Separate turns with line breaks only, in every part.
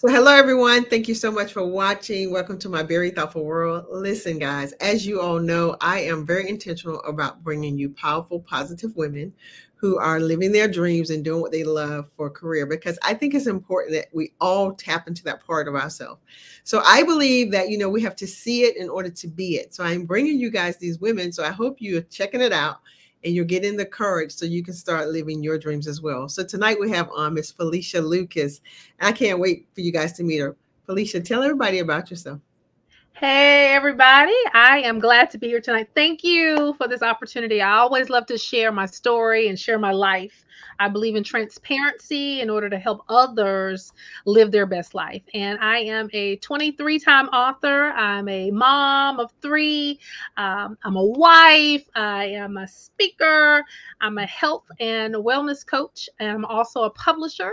Well, hello, everyone. Thank you so much for watching. Welcome to my very thoughtful world. Listen, guys, as you all know, I am very intentional about bringing you powerful, positive women who are living their dreams and doing what they love for a career, because I think it's important that we all tap into that part of ourselves. So I believe that, we have to see it in order to be it. So I'm bringing you guys these women. So I hope you're checking it out and you're getting the courage so you can start living your dreams as well. So tonight we have on Miss Felicia Lucas. I can't wait for you guys to meet her. Felicia, tell everybody about yourself.
Hey, everybody. I am glad to be here tonight. Thank you for this opportunity. I always love to share my story and share my life. I believe in transparency in order to help others live their best life. And I am a 23-time author. I'm a mom of three. I'm a wife. I am a speaker. I'm a health and wellness coach. And I'm also a publisher.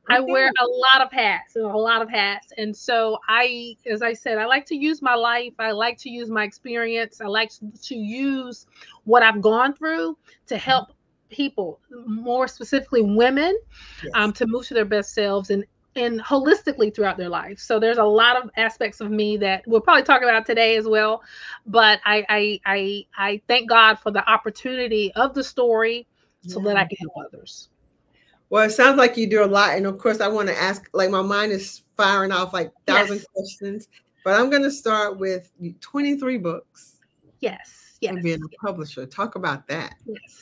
I wear a lot of hats, And so as I said, I like to use my life. I like to use my experience. I like to use what I've gone through to help people, more specifically women, to move to their best selves and holistically throughout their life. So there's a lot of aspects of me that we'll probably talk about today as well. But I thank God for the opportunity of the story so that I can help others.
Well, it sounds like you do a lot. And of course, I want to ask, like, my mind is firing off like 1,000 questions, but I'm going to start with 23 books.
Yes.
And being a publisher. Talk about that.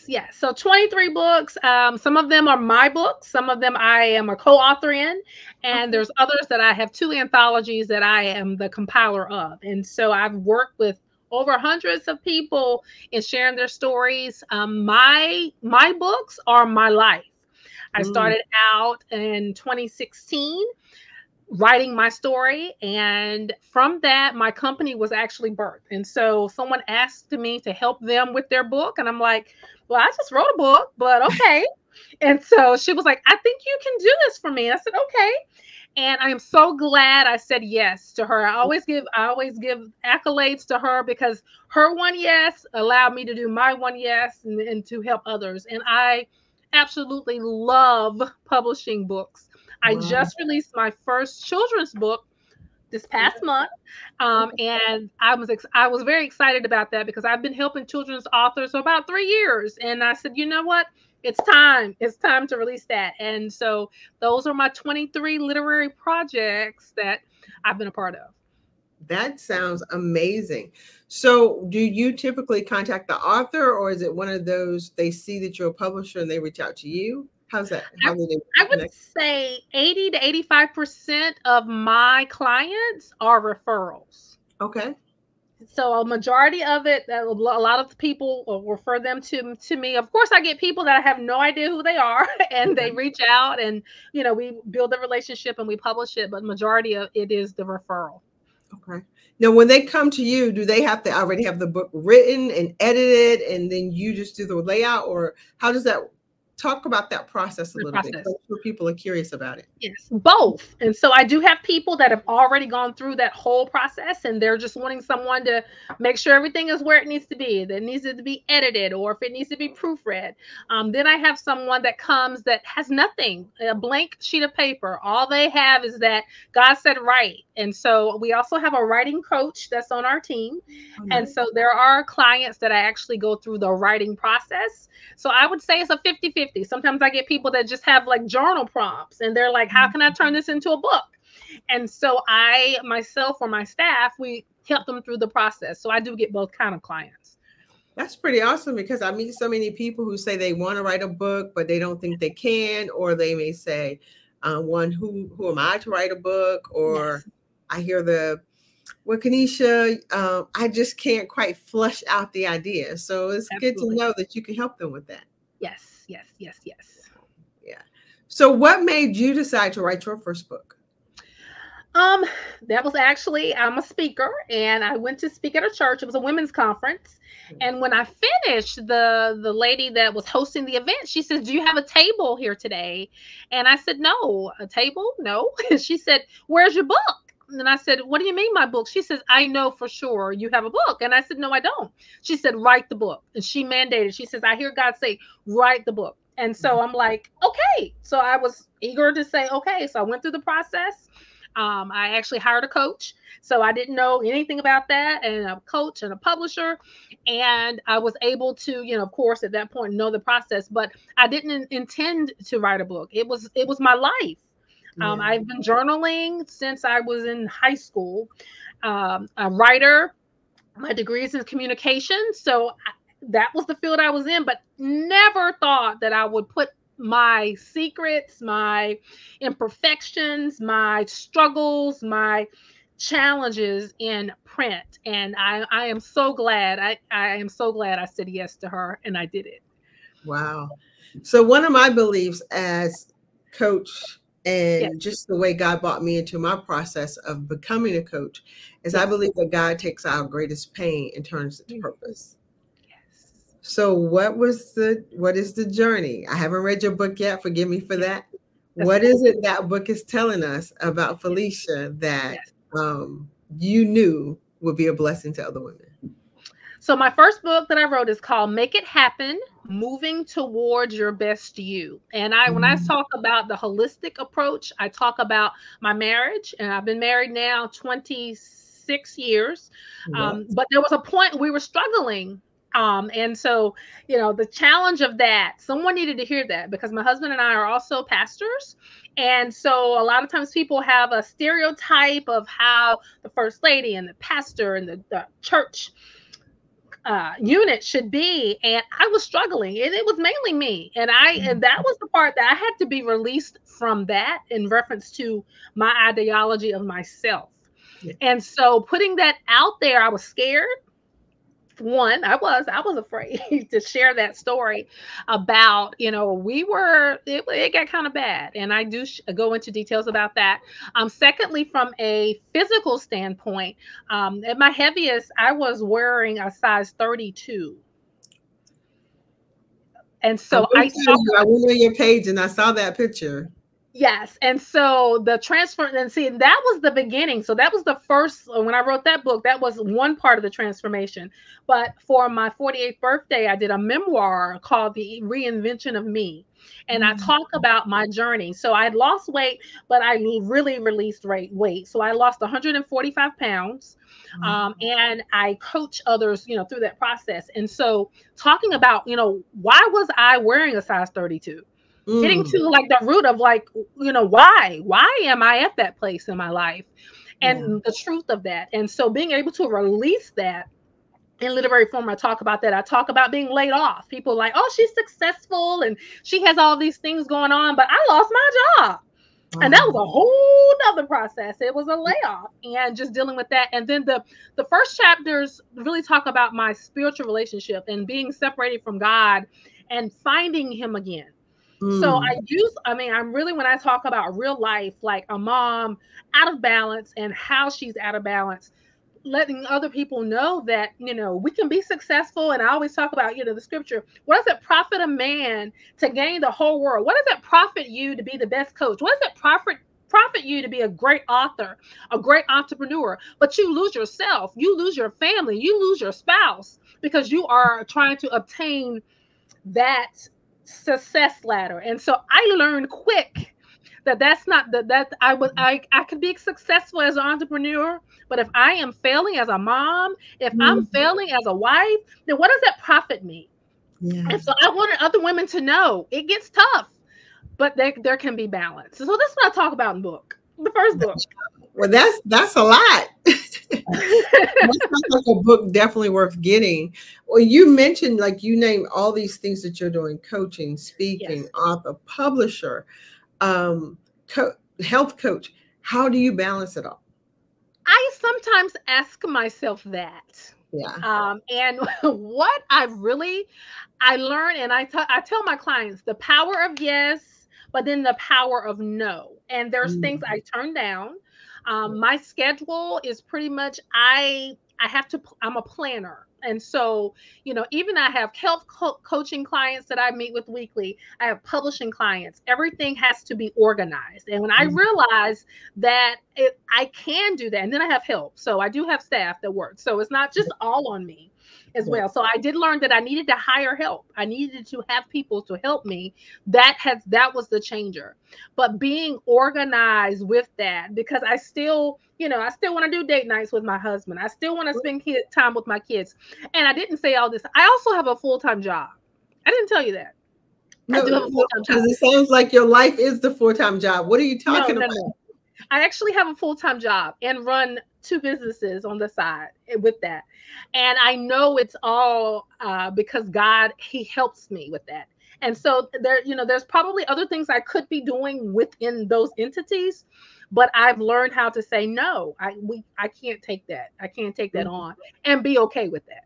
Yes. So 23 books. Some of them are my books. Some of them I am a co-author in. And there's others that I have 2 anthologies that I am the compiler of. And so I've worked with over hundreds of people in sharing their stories. My books are my life. I started out in 2016 writing my story. And from that, my company was actually birthed. And so someone asked me to help them with their book. And I'm like, well, I just wrote a book, but okay. And so she was like, I think you can do this for me. And I said, okay. And I am so glad I said yes to her. I always give accolades to her because her one yes allowed me to do my one yes and to help others. And I absolutely love publishing books. I just released my first children's book this past month, and I was very excited about that because I've been helping children's authors for about 3 years, and I said, you know what? It's time to release that. And so those are my 23 literary projects that I've been a part of.
That sounds amazing. So do you typically contact the author, or is it one of those they see that you're a publisher and they reach out to you? How's that?
I would say 80 to 85% of my clients are referrals.
Okay.
So a majority of it, a lot of people will refer them to me. Of course, I get people that I have no idea who they are, and they reach out, and we build a relationship and we publish it. But majority of it is the referral.
Okay. Now, when they come to you, do they have to already have the book written and edited, and then you just do the layout, or how does that? Talk about that process a little bit. I'm sure people are curious about it.
Yes, both. And so I do have people that have already gone through that whole process, and they're just wanting someone to make sure everything is where it needs to be. That needs to be edited, or if it needs to be proofread. Then I have someone that comes that has nothing, a blank sheet of paper. All they have is that God said write. And so we also have a writing coach that's on our team. And so there are clients that I actually go through the writing process. So I would say it's a 50-50. Sometimes I get people that just have like journal prompts and they're like, how can I turn this into a book? And so I, myself or my staff, we help them through the process. So I do get both kind of clients.
That's pretty awesome, because I meet so many people who say they want to write a book, but they don't think they can, or they may say, who am I to write a book? Or I hear well, Kanisha, I just can't quite flush out the idea. So it's good to know that you can help them with that.
Yes.
Yeah. So what made you decide to write your first book?
That was actually, I'm a speaker, and I went to speak at a church. It was a women's conference. And when I finished, the lady that was hosting the event, she says, do you have a table here today? And I said, no. A table? No. And she said, where's your book? And I said, what do you mean my book? She says, I know for sure you have a book. And I said, no, I don't. She said, write the book. And she mandated, she says, I hear God say, write the book. And so I'm like, okay. So I was eager to say, okay. So I went through the process. I actually hired a coach. So I didn't know anything about that, and a coach and a publisher. And I was able to, of course, at that point, know the process, but I didn't intend to write a book. It was my life.
Yeah.
I've been journaling since I was in high school. A writer. My degree is in communication. So that was the field I was in, but never thought that I would put my secrets, my imperfections, my struggles, my challenges in print. And I am so glad. I am so glad I said yes to her and I did it.
Wow. So one of my beliefs as coach,
Yes.
and just the way God brought me into my process of becoming a coach, is I
Yes.
believe that God takes our greatest pain and turns it to purpose.
Yes.
So what is the journey? I haven't read your book yet. Forgive me for that.
That's
What
okay.
is it that book is telling us about Felicia that
Yes.
you knew would be a blessing to other women?
So my first book that I wrote is called Make It Happen, Moving Towards Your Best You. And when I
Mhm.
talk about the holistic approach, I talk about my marriage, and I've been married now 26 years.
Congrats.
But there was a point we were struggling. And so, the challenge of that, someone needed to hear that, because my husband and I are also pastors. And so a lot of times people have a stereotype of how the first lady and the pastor and the church unit should be, and I was struggling, and it was mainly me, and that was the part that I had to be released from, that in reference to my ideology of myself.
Yeah.
And so putting that out there, I was scared. One, I was afraid to share that story about, it got kind of bad, and I do go into details about that. Secondly, from a physical standpoint, at my heaviest I was wearing a size 32. And
I
so
will
I
tell
talk.
you, I went on your page and I saw that picture.
Yes. And so the transfer, and see, that was the beginning. So that was the first, when I wrote that book, that was one part of the transformation. But for my 48th birthday, I did a memoir called The Reinvention of Me. And I
Mm.
talk about my journey. So I had lost weight, but I really released weight. So I lost 145 pounds.
Wow.
And I coach others, through that process. And so talking about, why was I wearing a size 32? Getting
Mm.
to like the root of, like, why am I at that place in my life,
Yeah.
and the truth of that. And so being able to release that in literary form, I talk about that. I talk about being laid off. People like, oh, she's successful and she has all these things going on, but I lost my job. And that was
Wow.
a whole nother process. It was a layoff, and just dealing with that. And then the first chapters really talk about my spiritual relationship and being separated from God and finding him again. So
Mm.
I'm really, when I talk about real life, like a mom out of balance and how she's out of balance, letting other people know that, we can be successful. And I always talk about, the scripture. What does it profit a man to gain the whole world? What does it profit you to be the best coach? What does it profit you to be a great author, a great entrepreneur, but you lose yourself, you lose your family, you lose your spouse, because you are trying to obtain that success ladder. And so I learned quick that that's not that I could be successful as an entrepreneur, but if I am failing as a mom, if I'm
Mm.
failing as a wife, then what does that profit me?
Yeah.
And so I wanted other women to know it gets tough, but there can be balance. So that's what I talk about in the first book.
Well, that's a lot. That sounds like a book definitely worth getting. Well, you mentioned, like, you named all these things that you're doing: coaching, speaking,
Yes.
author, publisher, um, health coach. How do you balance it all?
I sometimes ask myself that.
Yeah.
And what I learn, and I tell my clients the power of yes, but then the power of no. And there's things
Mm.
I turn down. My schedule is pretty much, I'm a planner. And so, even I have health coaching clients that I meet with weekly. I have publishing clients. Everything has to be organized. And when I realized that I can do that, and then I have help. So I do have staff that work. So it's not just all on me as well. So I did learn that I needed to hire help. I needed to have people to help me. That was the changer. But being organized with that, because I still want to do date nights with my husband. I still want to spend time with my kids. And I didn't say all this. I also have a full-time job. I didn't tell you that.
No, I do have a full-time job. It sounds like your life is the full-time job. What are you talking about? No.
I actually have a full-time job and run 2 businesses on the side with that. And I know it's all because God, he helps me with that. And so there's probably other things I could be doing within those entities, but I've learned how to say, no, I can't take that. I can't take that on and be okay with that.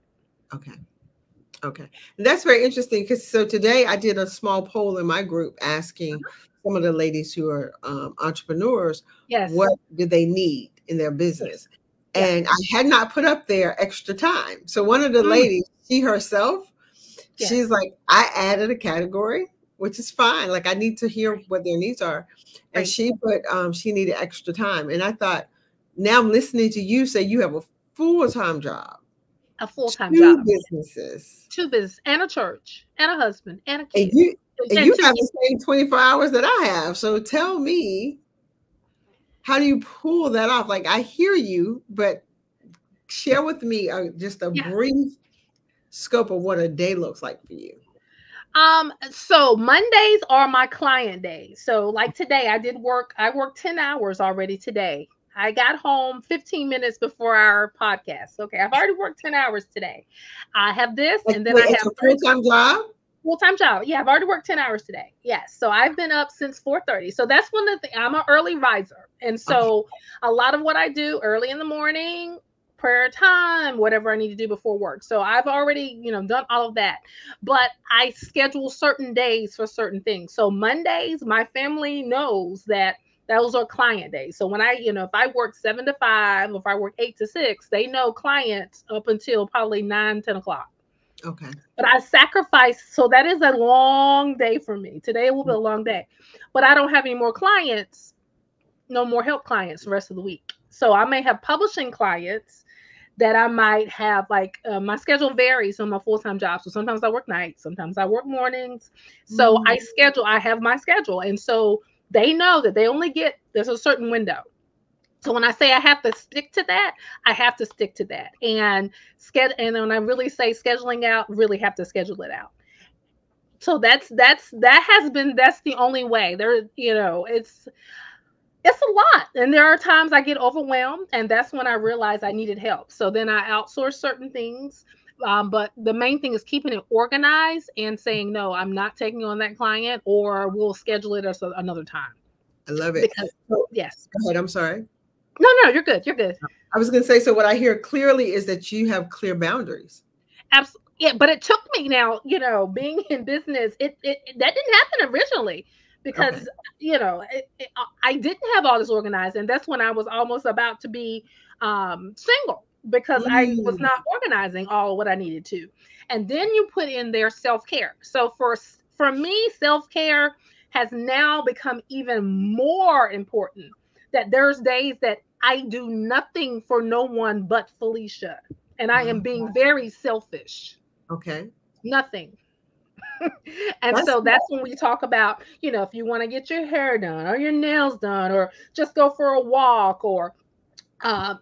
Okay. And that's very interesting, because so today I did a small poll in my group asking some of the ladies who are entrepreneurs, what do they need in their business? And I had not put up there extra time. So one of the ladies, she herself, she's like, I added a category, which is fine. Like, I need to hear what their needs are. And she put, she needed extra time. And I thought, now I'm listening to you say you have a full-time job.
A full-time job.
2 businesses.
2 businesses and a church and a husband and a kid.
And you have the same 24 hours that I have. So tell me, how do you pull that off? Like, I hear you, but share with me just a brief scope of what a day looks like for you.
So Mondays are my client days. So like today I worked 10 hours already today. I got home 15 minutes before our podcast. Okay. I've already worked 10 hours today. I have this, and then I have
a full-time job.
Full-time job. Yeah. I've already worked 10 hours today. Yes. So I've been up since 4:30. So that's one of the things. I'm an early riser. And so a lot of what I do early in the morning, prayer time, whatever I need to do before work. So I've already, done all of that, but I schedule certain days for certain things. So Mondays, my family knows that those are client days. So when if I work 7 to 5, if I work 8 to 6, they know clients up until probably 9, 10 o'clock.
Okay.
But I sacrifice. So that is a long day for me. Today will be a long day, but I don't have any more clients, no more help clients the rest of the week. So I may have publishing clients that I might have, like my schedule varies on my full-time job. So sometimes I work nights, sometimes I work mornings. So I have my schedule. And so they know that there's a certain window. So when I say I have to stick to that, I have to stick to that. And when I really say scheduling out, really have to schedule it out. So that's the only way. It's a lot. And there are times I get overwhelmed, and that's when I realize I needed help. So then I outsource certain things. But the main thing is keeping it organized and saying, no, I'm not taking on that client, or we'll schedule it another time.
I love it.
Yes.
Go ahead. I'm sorry.
No, you're good. You're good.
I was going to say, so what I hear clearly is that you have clear boundaries.
Absolutely. Yeah. But it took me now, being in business, that didn't happen originally. Because, I didn't have all this organized. And that's when I was almost about to be single, because I was not organizing all of what I needed to. And then you put in their self-care. So for me, self-care has now become even more important. That there's days that I do nothing for no one but Felicia. And I am being very selfish.
Okay.
Nothing. And so that's when we talk about, if you want to get your hair done or your nails done, or just go for a walk, or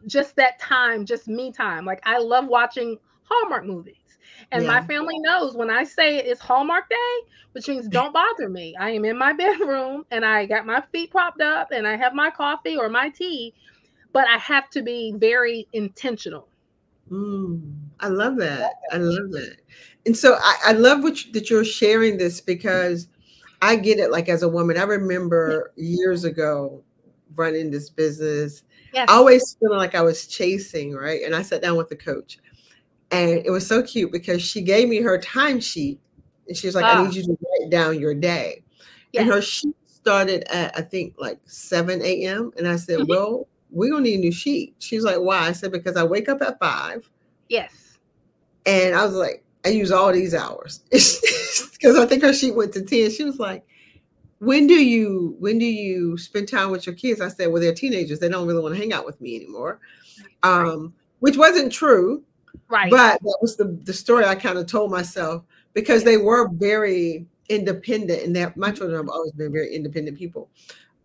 just that time, just me time. Like, I love watching Hallmark movies. And my family knows when I say it's Hallmark Day, which means don't bother me. I am in my bedroom and I got my feet propped up and I have my coffee or my tea, but I have to be very intentional.
I love that. I love that. And so I love that you're sharing this, because I get it. Like, as a woman, I remember years ago running this business, always feeling like I was chasing, right? And I sat down with the coach, and it was so cute because she gave me her timesheet, and she was like, I need you to write down your day. And her sheet started at, I think, like 7 a.m. And I said, well, we're going to need a new sheet. She's like, why? I said, because I wake up at 5.
Yes.
And I was like, I use all these hours because I think her sheet went to 10. She was like, when do you spend time with your kids? I said, well, they're teenagers. They don't really want to hang out with me anymore. Which wasn't true.
Right.
But that was the story I kind of told myself because they were very independent, and that my children have always been very independent people.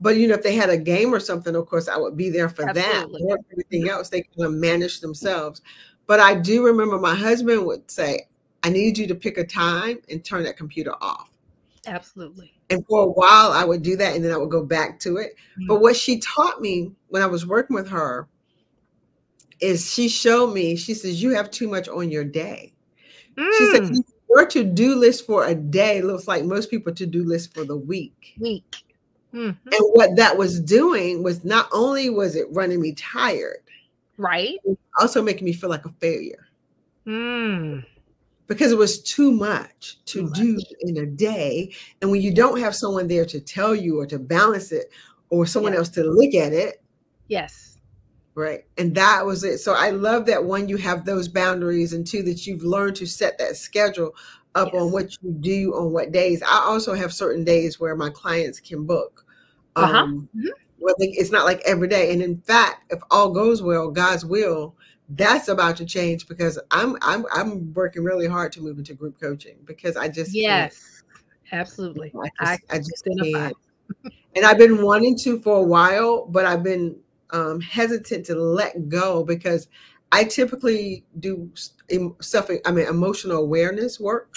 But if they had a game or something, of course, I would be there for that. Or everything else, they kind of manage themselves. But I do remember my husband would say, I need you to pick a time and turn that computer off.
Absolutely.
And for a while, I would do that, and then I would go back to it. But what she taught me when I was working with her is she showed me, she says, you have too much on your day. She said, your to-do list for a day looks like most people to-do list for the week. And what that was doing was not only was it running me tired,
right,
it was also making me feel like a failure. Because it was too much to do in a day. And when you don't have someone there to tell you or to balance it or someone else to look at it.
Yes.
Right. And that was it. So I love that, one, you have those boundaries, and two, that you've learned to set that schedule up on what you do on what days. I also have certain days where my clients can book. Well, it's not like every day. And in fact, if all goes well, God's will, that's about to change, because I'm working really hard to move into group coaching, because I just can't.
Absolutely.
I just can't. And I've been wanting to for a while, but I've been hesitant to let go, because I typically do emotional awareness work.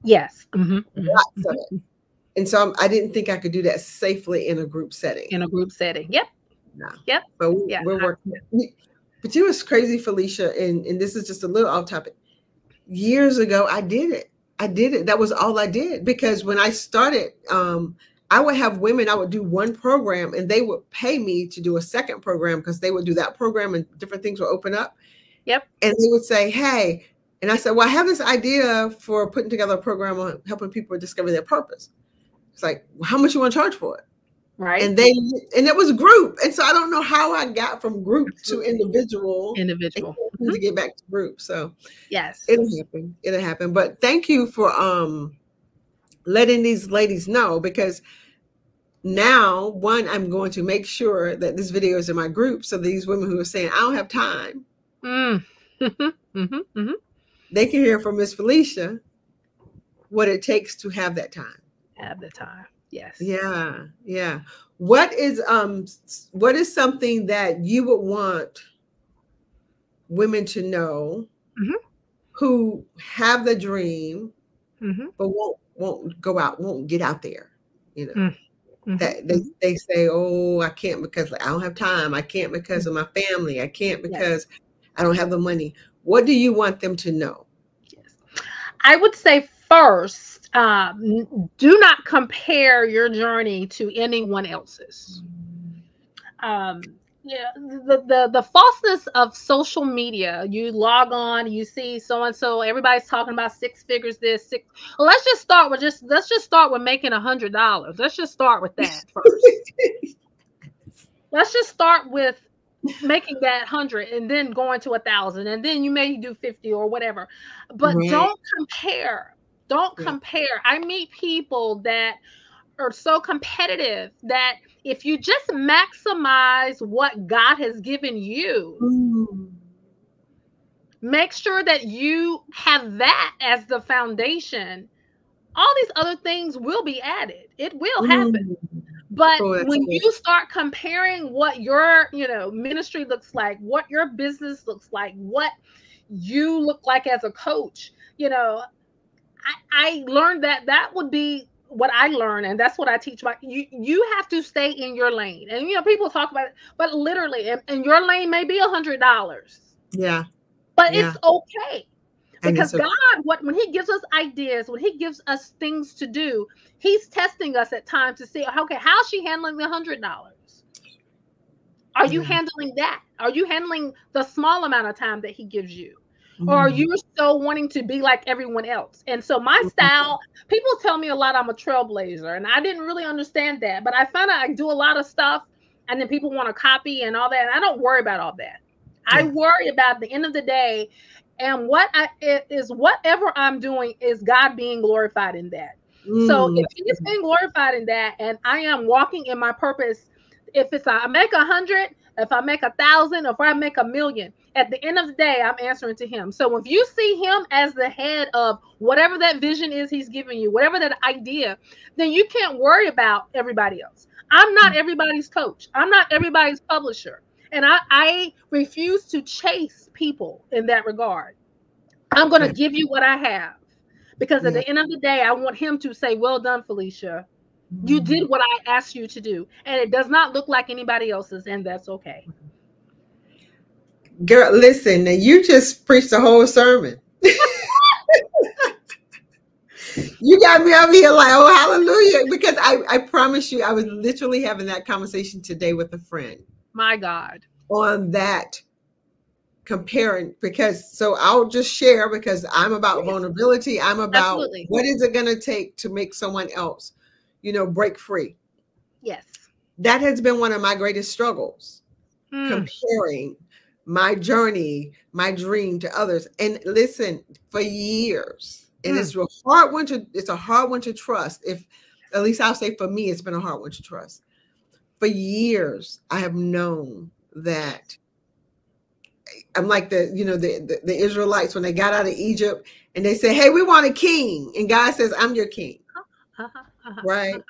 Yes.
Lots of it. And so I didn't think I could do that safely in a group setting.
Yep.
No.
Yep.
But we're working. But you know what's crazy, Felicia, and this is just a little off topic. Years ago, I did it. That was all I did, because when I started, I would have women, I would do one program and they would pay me to do a second program, because they would do that program and different things would open up.
Yep.
And they would say, hey, and I said, well, I have this idea for putting together a program on helping people discover their purpose. It's like, well, how much you want to charge for it?
Right.
And it was group. And so I don't know how I got from group to individual to get back to group. So
yes,
it'll happen. But thank you for letting these ladies know, because now, one, I'm going to make sure that this video is in my group, so these women who are saying, I don't have time, they can hear from Miss Felicia what it takes to have that time.
Yes.
Yeah. What is something that you would want women to know who have the dream, but won't go out, won't get out there, that they say, oh, I can't because I don't have time. I can't because of my family. I can't because I don't have the money. What do you want them to know?
Yes. I would say first, do not compare your journey to anyone else's. The falseness of social media. You log on, you see so and so, everybody's talking about 6 figures. Well, let's just start with making $100. Let's just start with that first. Let's just start with making that 100 and then going to 1,000, and then you may do 50 or whatever. But don't compare. Don't compare. I meet people that are so competitive that if you just maximize what God has given you, make sure that you have that as the foundation, all these other things will be added. It will happen. But when you start comparing what your, ministry looks like, what your business looks like, what you look like as a coach, I learned that would be what I learned, and that's what I teach. You have to stay in your lane, and people talk about it, but literally, and your lane may be $100.
Yeah,
but it's okay, because God, when He gives us ideas, when He gives us things to do, He's testing us at times to see, okay, how's she handling the $100? Are you handling that? Are you handling the small amount of time that He gives you? Or are you still wanting to be like everyone else? And so my style, people tell me a lot I'm a trailblazer, and I didn't really understand that. But I found out I do a lot of stuff, and then people want to copy and all that. And I don't worry about all that. I worry about, at the end of the day, And it is whatever I'm doing is God being glorified in that. So
Mm.
if He is being glorified in that, and I am walking in my purpose, if it's I make 100, if I make 1,000, if I make 1,000,000, at the end of the day, I'm answering to Him. So if you see Him as the head of whatever that vision is He's giving you, whatever that idea, then you can't worry about everybody else. I'm not everybody's coach. I'm not everybody's publisher. And I refuse to chase people in that regard. I'm going to
Okay.
give you what I have, because at
Yeah.
the end of the day, I want Him to say, well done, Felicia. You
Mm.
did what I asked you to do. And it does not look like anybody else's, and that's okay.
Girl, listen, now you just preached the whole sermon. You got me over here like, oh, hallelujah. Because I promise you, I was literally having that conversation today with a friend
My God.
on that, comparing, because so I'll just share, because I'm about vulnerability. I'm about
Absolutely.
what is it going to take to make someone else, break free.
Yes.
That has been one of my greatest struggles,
Mm.
comparing my journey, my dream to others. And listen, for years, and it's a hard one to trust. If, at least I'll say for me, it's been a hard one to trust. For years, I have known that I'm like the Israelites when they got out of Egypt and they said, hey, we want a king. And God says, I'm your king. Right.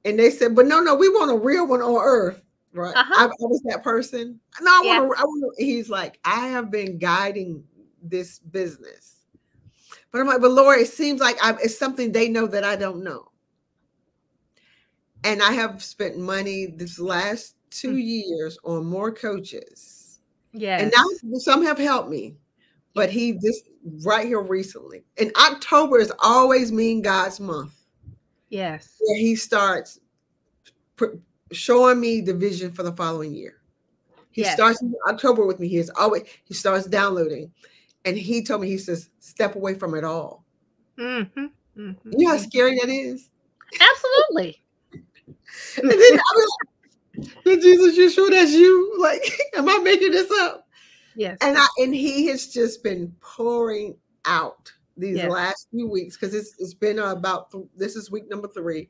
And they said, but no, we want a real one on earth. Right. I was that person. No, I want to. He's like, I have been guiding this business. But I'm like, but Lord, it seems like it's something they know that I don't know. And I have spent money this last 2 years on more coaches. Yes. And now some have helped me. But he just right here recently. And October is always mean God's month.
Yes.
Where he starts showing me the vision for the following year. He starts in October with me. He starts downloading. And he told me, he says, step away from it all. Mm-hmm. Mm-hmm. You know how scary that is?
Absolutely.
And then I was like, Jesus, you sure that's you? Like, am I making this up?
Yes.
And he has just been pouring out these last few weeks, because it's been this is week number 3.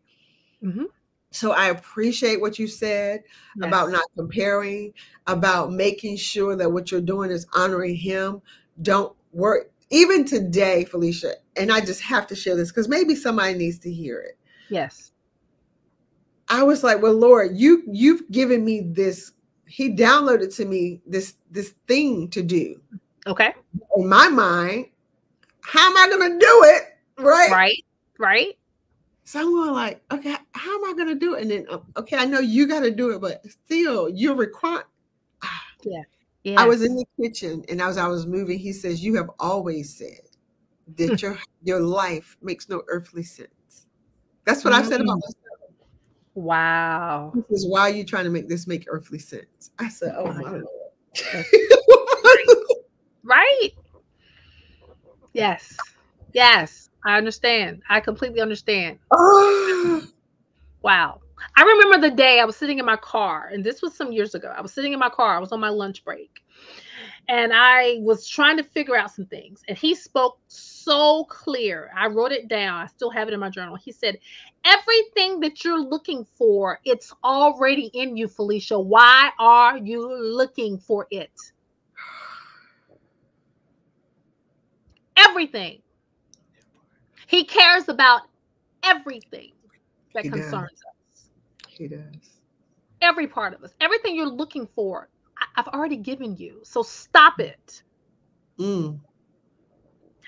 Mm-hmm. So I appreciate what you said about not comparing, about making sure that what you're doing is honoring him. Don't worry. Even today, Felicia, and I just have to share this because maybe somebody needs to hear it.
Yes.
I was like, well, Lord, you've given me this. He downloaded to me this thing to do.
Okay.
In my mind, how am I going to do it?
Right.
So I'm going like, okay, how am I going to do it? And then, okay, I know you got to do it, but still, you're required.
Yeah.
Yes. I was in the kitchen, and as I was moving, he says, you have always said that your life makes no earthly sense. That's what I've said about myself.
Wow.
He says, why are you trying to make this make earthly sense? I said, oh my Lord.
Right. Yes. I understand. I completely understand. Wow. I remember the day I was sitting in my car, and this was some years ago. I was sitting in my car. I was on my lunch break, and I was trying to figure out some things. And he spoke so clear. I wrote it down. I still have it in my journal. He said, everything that you're looking for, it's already in you, Felicia. Why are you looking for it? Everything. He cares about everything that concerns us.
He does.
Every part of us. Everything you're looking for, I've already given you. So stop it. And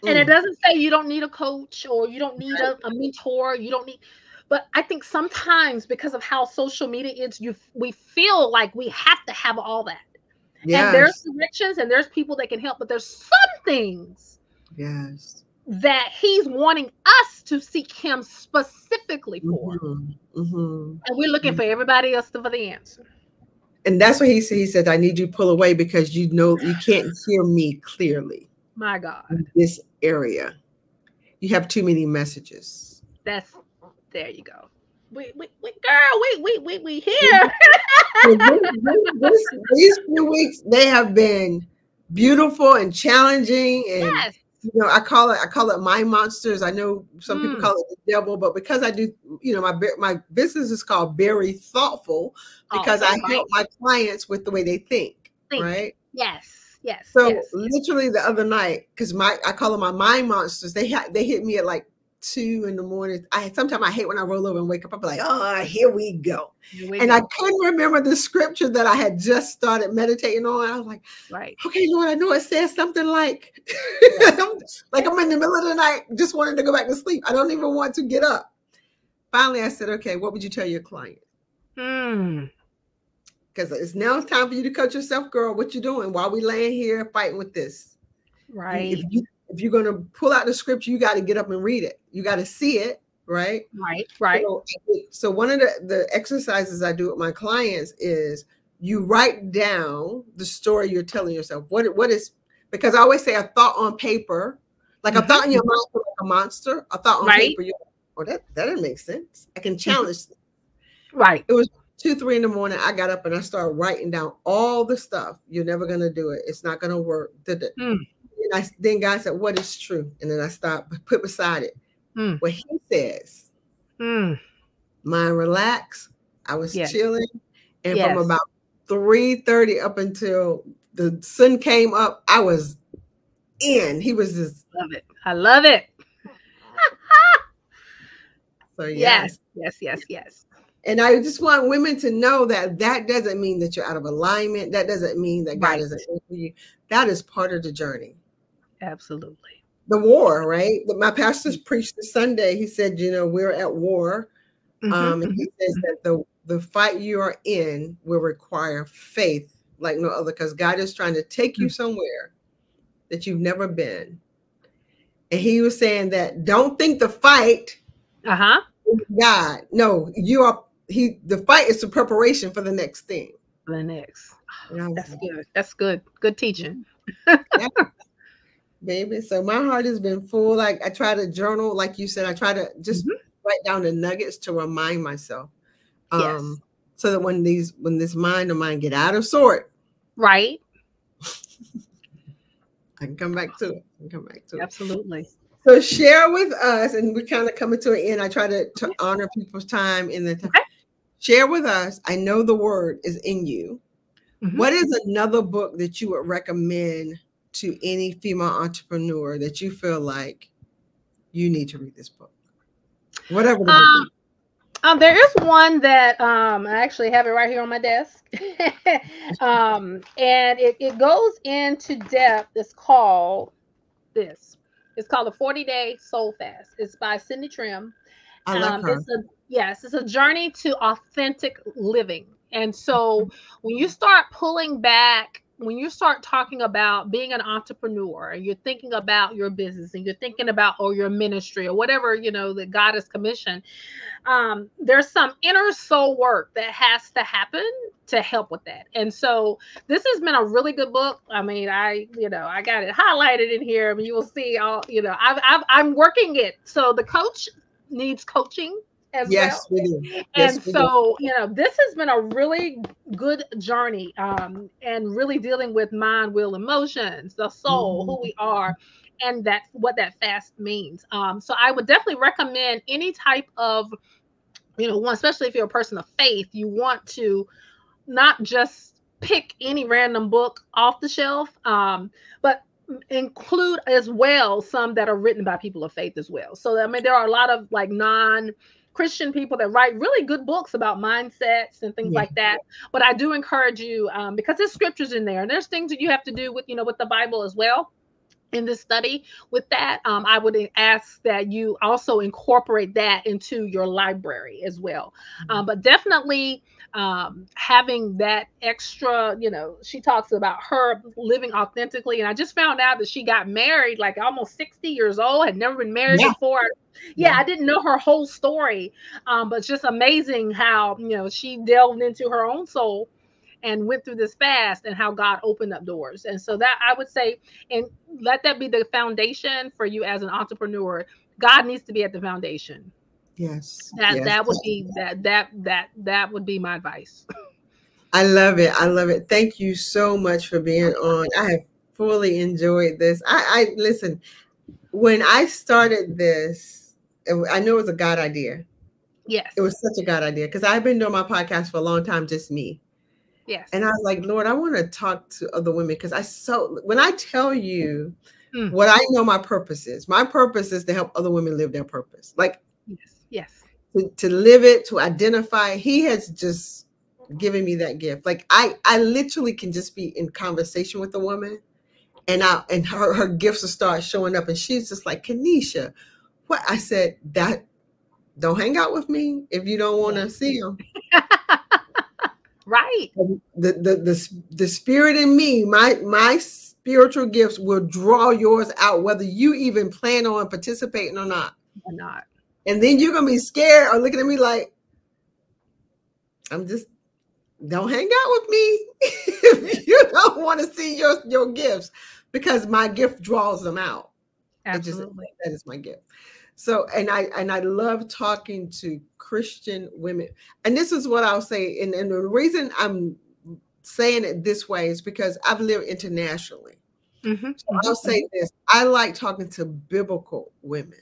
it doesn't say you don't need a coach or you don't need a mentor. You don't need. But I think sometimes because of how social media is, we feel like we have to have all that. Yes. And there's directions and there's people that can help. But there's some things.
Yes.
That he's wanting us to seek him specifically for. And we're looking for everybody else for the answer.
And that's what he said. He said, I need you to pull away because you can't hear me clearly.
My God.
In this area. You have too many messages.
There you go. We here.
These few weeks, they have been beautiful and challenging, and
Yes.
you know, I call it mind monsters. I know some people call it the devil, but because I do, you know, my business is called Very Thoughtful, because I
Thoughtful,
help
right?
my clients with the way they think,
Think.
right?
Yes, yes,
So
yes.
literally the other night, because I call them my mind monsters, they hit me at like 2 in the morning. Sometimes I hate when I roll over and wake up. I'm like, oh, here we go.
Here we
And I
go.
couldn't remember the scripture that I had just started meditating on. I was like,
Right.
okay, Lord, I know it says something like,
Yes.
like I'm in the middle of the night, just wanting to go back to sleep. I don't even want to get up. Finally, I said, okay, what would you tell your client? Because it's now time for you to coach yourself, girl. What you doing while we laying here fighting with this?
Right.
If you're going to pull out the scripture, you got to get up and read it. You got to see it, right?
Right. Right.
So one of the exercises I do with my clients is you write down the story you're telling yourself. What is, because I always say a thought on paper, like a thought in your mind, like a monster. A thought on paper, that didn't make sense. I can challenge.
Right.
It was 2, 3 in the morning. I got up and I started writing down all the stuff. You're never gonna do it. It's not gonna work. Then God said, "What is true?" And then I stopped, put beside it what He says. Mind relax. I was chilling, and from about 3:30 up until the sun came up, I was in. He was just
love it. I love it.
So
yes.
And I just want women to know that doesn't mean that you're out of alignment. That doesn't mean that God isn't for you. That is part of the journey.
Absolutely.
The war, right? My pastor's preached this Sunday. He said, you know, we're at war. And he says that the fight you are in will require faith like no other, because God is trying to take you somewhere that you've never been. And he was saying that don't think the fight God. No, the fight is the preparation for the next thing.
The next. That's
like,
good. That's good. Good teaching.
Yeah, baby. So my heart has been full. Like I try to journal, like you said, I try to just write down the nuggets to remind myself. So that when this mind of mine get out of sort,
right,
I can come back to it.
Absolutely.
So share with us, and we're kind of coming to an end. I try to honor people's time in the time. Okay. Share with us. I know the word is in you. What is another book that you would recommend to any female entrepreneur that you feel like you need to read this book? Whatever the book is.
There is one that I actually have it right here on my desk. And it goes into depth. It's called the 40-Day Soul Fast. It's by Cindy Trim.
I like her.
It's a journey to authentic living. And so when you start pulling back, when you start talking about being an entrepreneur, and you're thinking about your business, and you're thinking about your ministry or whatever, that God has commissioned, there's some inner soul work that has to happen to help with that. And so this has been a really good book. I mean, I got it highlighted in here. I mean, you will see all, I'm working it. So the coach needs coaching as well.
We do.
And so, this has been a really good journey, and really dealing with mind, will, emotions, the soul, who we are, and that's what that fast means. So I would definitely recommend any type of, one, especially if you're a person of faith, you want to not just pick any random book off the shelf, but include as well some that are written by people of faith as well. So, I mean, there are a lot of like non-Christian people that write really good books about mindsets and things like that. But I do encourage you, because there's scriptures in there, and there's things that you have to do with, with the Bible as well. In this study with that, I would ask that you also incorporate that into your library as well. But definitely having that extra, she talks about her living authentically. And I just found out that she got married like almost 60 years old, had never been married before. I didn't know her whole story. But it's just amazing how, she delved into her own soul and went through this fast, and how God opened up doors. And so that I would say, and let that be the foundation for you as an entrepreneur. God needs to be at the foundation.
Yes.
That would be that would be my advice.
I love it. Thank you so much for being on. I have fully enjoyed this. I listen, when I started this, I know it was a God idea.
Yes.
It was such a God idea because I've been doing my podcast for a long time, just me.
Yes.
And I was like, Lord, I want to talk to other women because when I tell you what I know my purpose is to help other women live their purpose. Like,
yes.
To live it, to identify. He has just given me that gift. Like I literally can just be in conversation with a woman and her gifts will start showing up and she's just like, Kenesha, what? I said, that don't hang out with me if you don't want to see them.
Right.
The spirit in me, my spiritual gifts will draw yours out, whether you even plan on participating or not.
Or not.
And then you're gonna be scared or looking at me like, don't hang out with me if you don't want to see your gifts, because my gift draws them out.
Absolutely.
That is my gift. So, and I love talking to Christian women. And this is what I'll say. And the reason I'm saying it this way is because I've lived internationally. So I'll say this. I like talking to biblical women.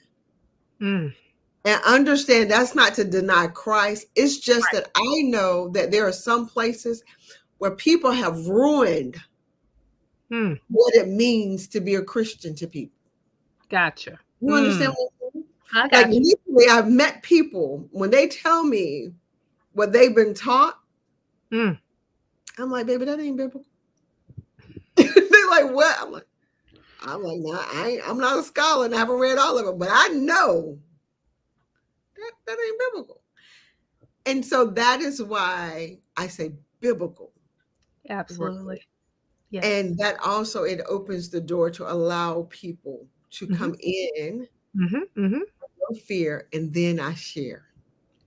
And understand that's not to deny Christ. It's just that I know that there are some places where people have ruined what it means to be a Christian to people.
Gotcha.
You understand what I'm saying?
I got
like literally, I've met people when they tell me what they've been taught. I'm like, baby, that ain't biblical. They're like, what? I'm like, nah, I'm not a scholar and I haven't read all of it, but I know that ain't biblical. And so that is why I say biblical.
Absolutely.
Yes. And that also, it opens the door to allow people to come in no fear, and then I share.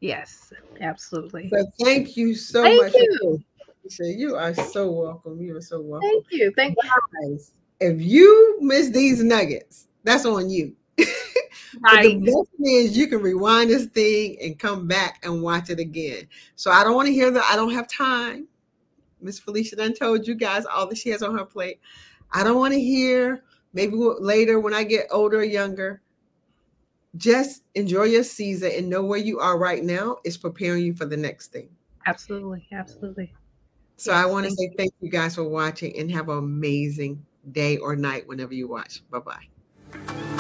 Yes, absolutely.
So thank you so much. You are so welcome. You are so welcome.
Thank you. Thank you.
Guys, if you miss these nuggets, that's on you. But the best thing is you can rewind this thing and come back and watch it again. So I don't want to hear that. I don't have time. Miss Felicia done told you guys all that she has on her plate. I don't want to hear maybe later when I get older or younger. Just enjoy your season and know where you are right now is preparing you for the next thing.
Absolutely. Absolutely.
So I want to say thank you guys for watching and have an amazing day or night whenever you watch. Bye-bye.